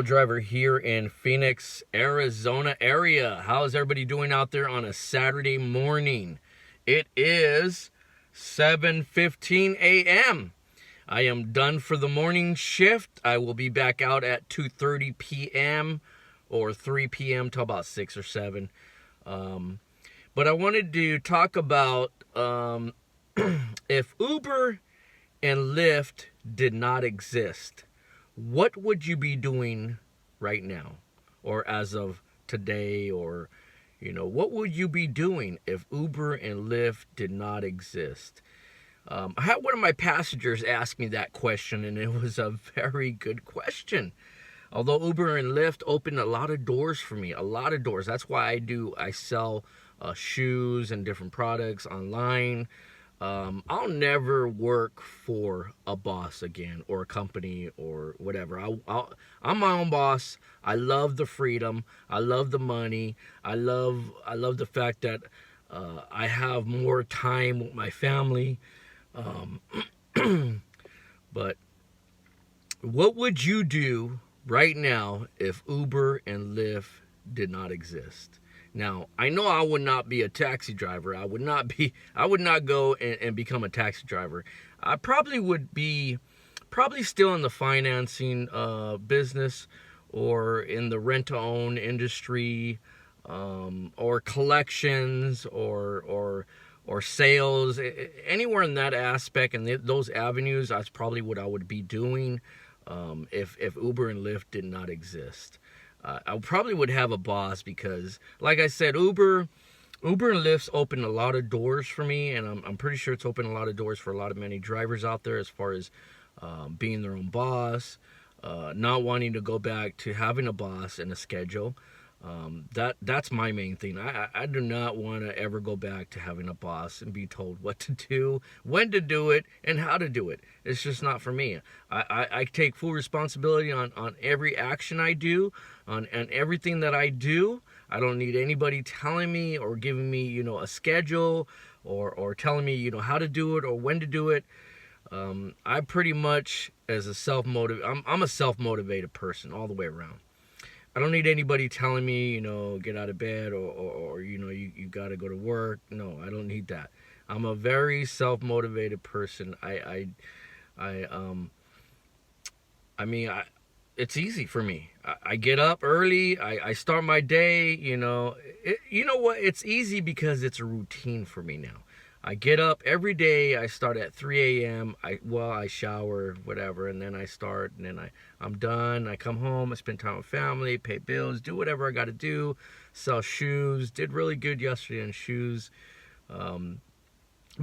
driver here in Phoenix, Arizona area. How's everybody doing out there on a Saturday morning? It is 7:15 a.m. I am done for the morning shift. I will be back out at 2:30 p.m. or 3 p.m. till about 6 or 7. But I wanted to talk about if Uber and Lyft did not exist, what would you be doing right now, or as of today, or what would you be doing if Uber and Lyft did not exist? I had one of my passengers ask me that question, and it was a very good question. Although Uber and Lyft opened a lot of doors for me, a lot of doors. That's why I sell shoes and different products online. I'll never work for a boss again, or a company, or whatever. I'm my own boss. I love the freedom. I love the money. I love the fact that I have more time with my family. But what would you do right now if Uber and Lyft did not exist? Now, I know I would not be a taxi driver. I would not go and become a taxi driver. I probably would be still in the financing business, or in the rent-to-own industry, or collections, or sales, anywhere in that aspect, and those avenues. That's probably what I would be doing if Uber and Lyft did not exist. I probably would have a boss, because, like I said, Uber and Lyft's opened a lot of doors for me, and I'm pretty sure it's opened a lot of doors for many drivers out there, as far as being their own boss, not wanting to go back to having a boss and a schedule. That's my main thing. I do not want to ever go back to having a boss and be told what to do, when to do it, and how to do it. It's just not for me. I take full responsibility on every action I do, on everything that I do. I don't need anybody telling me or giving me, a schedule, or telling me, how to do it or when to do it. I pretty much, as I'm a self-motivated person all the way around. I don't need anybody telling me, get out of bed, or you got to go to work. No, I don't need that. I'm a very self-motivated person. It's easy for me. I get up early. I start my day. You know what? It's easy because it's a routine for me now. I get up every day. I start at 3 a.m. I shower, whatever, and then I start, and then I'm done. I come home. I spend time with family, pay bills, do whatever I got to do, sell shoes. Did really good yesterday on shoes. But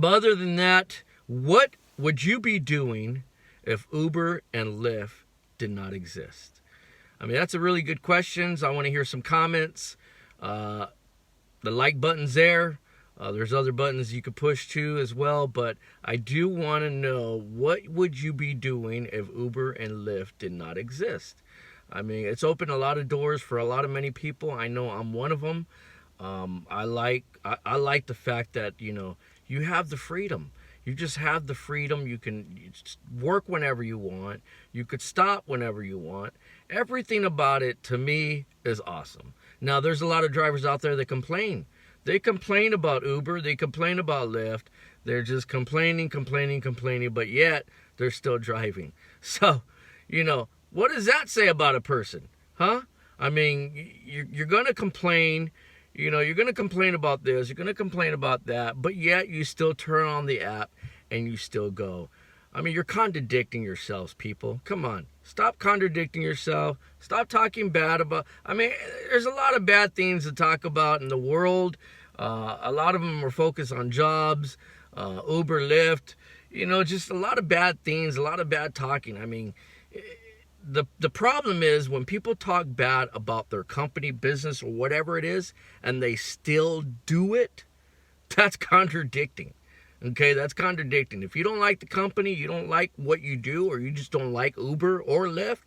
other than that, what would you be doing if Uber and Lyft did not exist? I mean, that's a really good question. I want to hear some comments. The like button's there. There's other buttons you could push too as well, but I do want to know, what would you be doing if Uber and Lyft did not exist? I mean, it's opened a lot of doors for many people. I know I'm one of them. I like the fact that you have the freedom. You just have the freedom. You can work whenever you want. You could stop whenever you want. Everything about it, to me, is awesome. Now, there's a lot of drivers out there that complain. They complain about Uber. They complain about Lyft. They're just complaining, but yet they're still driving. So, what does that say about a person? Huh? I mean, you're going to complain. You're going to complain about this. You're going to complain about that. But yet you still turn on the app and you still go. I mean, you're contradicting yourselves, people. Come on. Stop contradicting yourself. Stop talking bad about... I mean, there's a lot of bad things to talk about in the world. A lot of them are focused on jobs, Uber, Lyft. Just a lot of bad things, a lot of bad talking. I mean, the problem is when people talk bad about their company, business, or whatever it is, and they still do it, that's contradicting. Okay, that's contradicting. If you don't like the company, you don't like what you do, or you just don't like Uber or Lyft,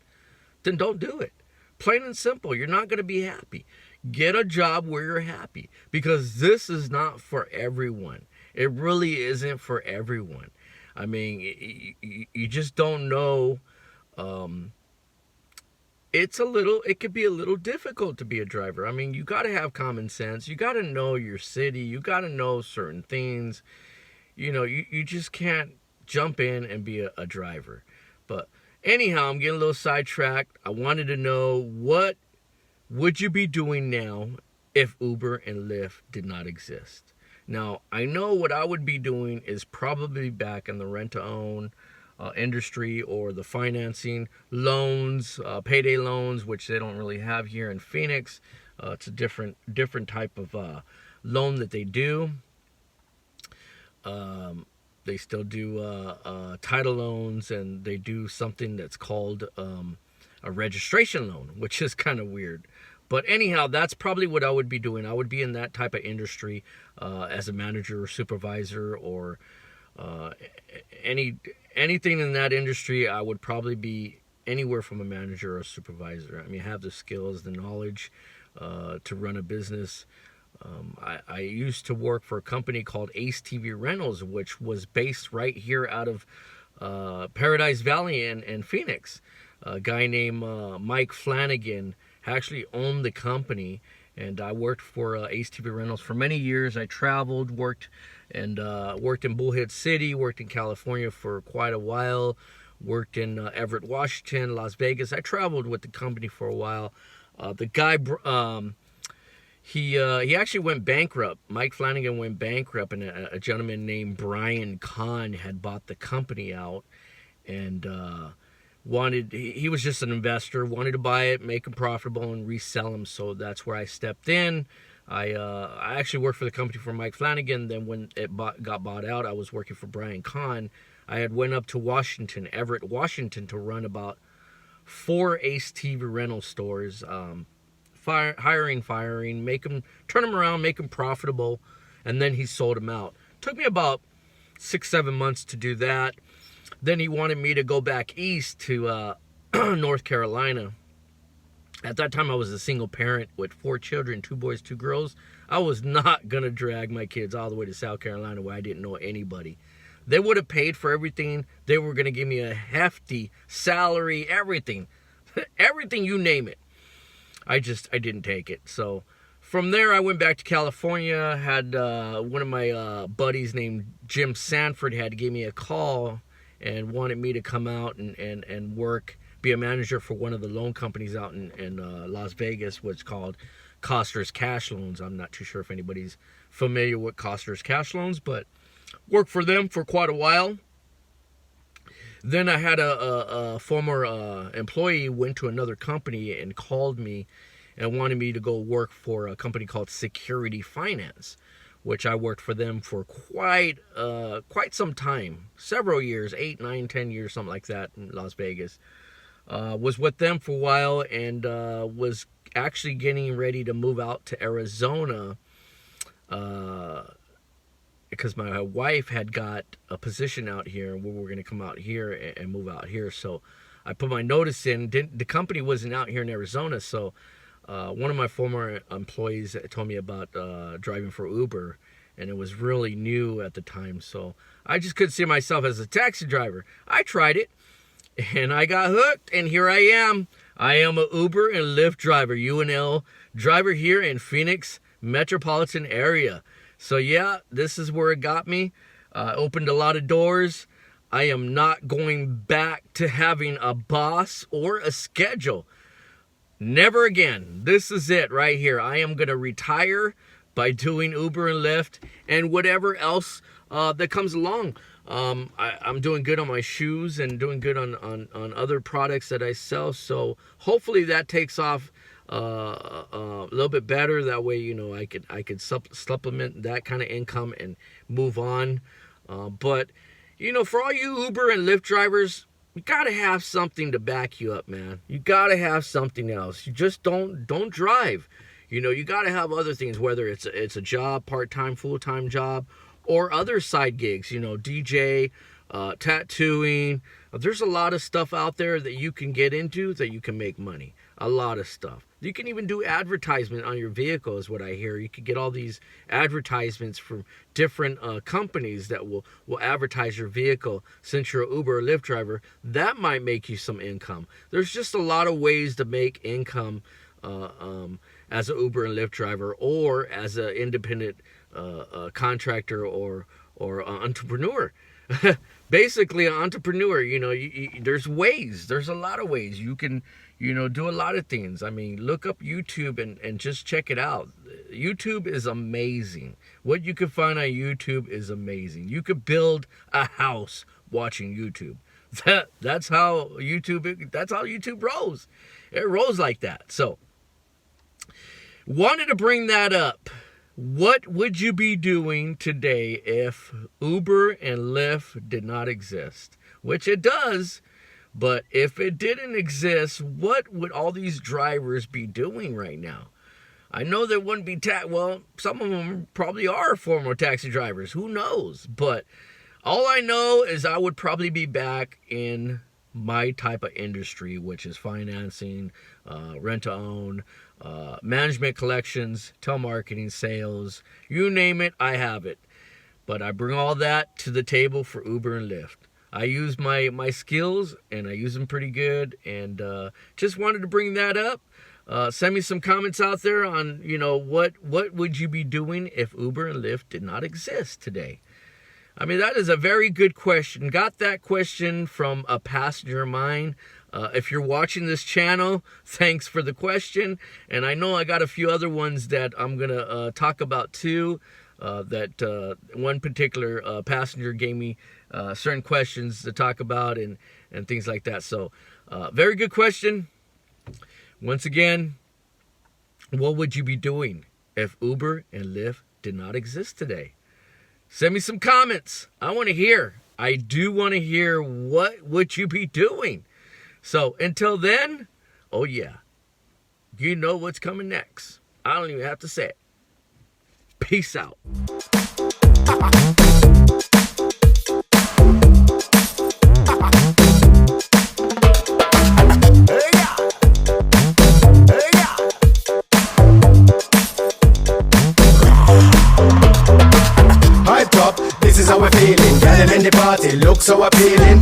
then don't do it. Plain and simple. You're not going to be happy. Get a job where you're happy, because this is not for everyone. It really isn't for everyone. I mean, you just don't know it could be a little difficult to be a driver. I mean, you got to have common sense. You got to know your city. You got to know certain things. You just can't jump in and be a driver. But anyhow, I'm getting a little sidetracked. I wanted to know, what would you be doing now if Uber and Lyft did not exist? Now, I know what I would be doing is probably back in the rent-to-own industry, or the financing loans, payday loans, which they don't really have here in Phoenix. It's a different type of loan that they do. They still do title loans, and they do something that's called a registration loan, which is kind of weird. But anyhow, that's probably what I would be doing. I would be in that type of industry as a manager or supervisor, or anything in that industry. I would probably be anywhere from a manager or a supervisor. I mean, I have the skills, the knowledge to run a business. I used to work for a company called Ace TV Rentals, which was based right here out of Paradise Valley in Phoenix. A guy named Mike Flanagan actually owned the company, and I worked for Ace TV Rentals for many years. I traveled, worked in Bullhead City, worked in California for quite a while, worked in Everett, Washington, Las Vegas. I traveled with the company for a while. The guy, he actually went bankrupt. Mike Flanagan went bankrupt, and a gentleman named Brian Kahn had bought the company out, and he was just an investor, wanted to buy it, make them profitable, and resell them. So that's where I stepped in. I actually worked for the company for Mike Flanagan. Then when it got bought out, I was working for Brian Kahn. I had went up to Washington, Everett, Washington, to run about 4 Ace TV rental stores, hiring, turn them around, make them profitable, and then he sold them out. Took me about 6-7 months to do that. Then he wanted me to go back east to North Carolina. At that time, I was a single parent with 4 children, 2 boys, 2 girls. I was not going to drag my kids all the way to South Carolina where I didn't know anybody. They would have paid for everything. They were going to give me a hefty salary, everything. Everything, you name it. I didn't take it. So from there, I went back to California. Had one of my buddies named Jim Sanford had gave me a call and wanted me to come out and work, be a manager for one of the loan companies out in Las Vegas, what's called Coster's Cash Loans. I'm not too sure if anybody's familiar with Coster's Cash Loans, but worked for them for quite a while. Then I had a former employee went to another company and called me and wanted me to go work for a company called Security Finance, which I worked for them for quite some time, several years, 8, 9, 10 years, something like that, in Las Vegas. Was with them for a while, and was actually getting ready to move out to Arizona because my wife had got a position out here, and we were going to come out here and move out here. So I put my notice in. The company wasn't out here in Arizona, so one of my former employees told me about driving for Uber, and it was really new at the time. So I just couldn't see myself as a taxi driver. I tried it, and I got hooked, and here I am. I am a Uber and Lyft driver, UNL driver here in Phoenix metropolitan area. So yeah, this is where it got me. Opened a lot of doors. I am not going back to having a boss or a schedule. Never again. This is it right here. I am going to retire by doing Uber and Lyft and whatever else that comes along. I'm doing good on my shoes and doing good on other products that I sell. So hopefully that takes off a little bit better. That way, I could supplement that kind of income and move on. But for all you Uber and Lyft drivers, you gotta have something to back you up, man. You gotta have something else. You just don't drive. You gotta have other things, whether it's a job, part-time, full-time job, or other side gigs. DJ, tattooing. There's a lot of stuff out there that you can get into that you can make money. A lot of stuff. You can even do advertisement on your vehicle, is what I hear. You could get all these advertisements from different companies that will advertise your vehicle. Since you're an Uber or Lyft driver, that might make you some income. There's just a lot of ways to make income as an Uber and Lyft driver, or as an independent contractor or entrepreneur. Basically, an entrepreneur, there's ways. There's a lot of ways you can, do a lot of things. I mean, look up YouTube and just check it out. YouTube is amazing. What you can find on YouTube is amazing. You could build a house watching YouTube. That's how YouTube rolls. It rolls like that. So, wanted to bring that up. What would you be doing today if Uber and Lyft did not exist? Which it does, but if it didn't exist, what would all these drivers be doing right now? I know there wouldn't be some of them probably are former taxi drivers. Who knows? But all I know is I would probably be back in my type of industry, which is financing, rent-to-own, management, collections, telemarketing, sales, you name it, I have it. But I bring all that to the table for Uber and Lyft. I use my skills, and I use them pretty good, and just wanted to bring that up. Send me some comments out there on, what would you be doing if Uber and Lyft did not exist today? I mean, that is a very good question. Got that question from a passenger of mine. If you're watching this channel, thanks for the question. And I know I got a few other ones that I'm going to talk about too. That one particular passenger gave me certain questions to talk about and things like that. So, very good question. Once again, what would you be doing if Uber and Lyft did not exist today? Send me some comments. I want to hear. I do want to hear what would you be doing. So until then, oh yeah, you know what's coming next. I don't even have to say it. Peace out. This is how we're feeling. Girl in the party, look so appealing.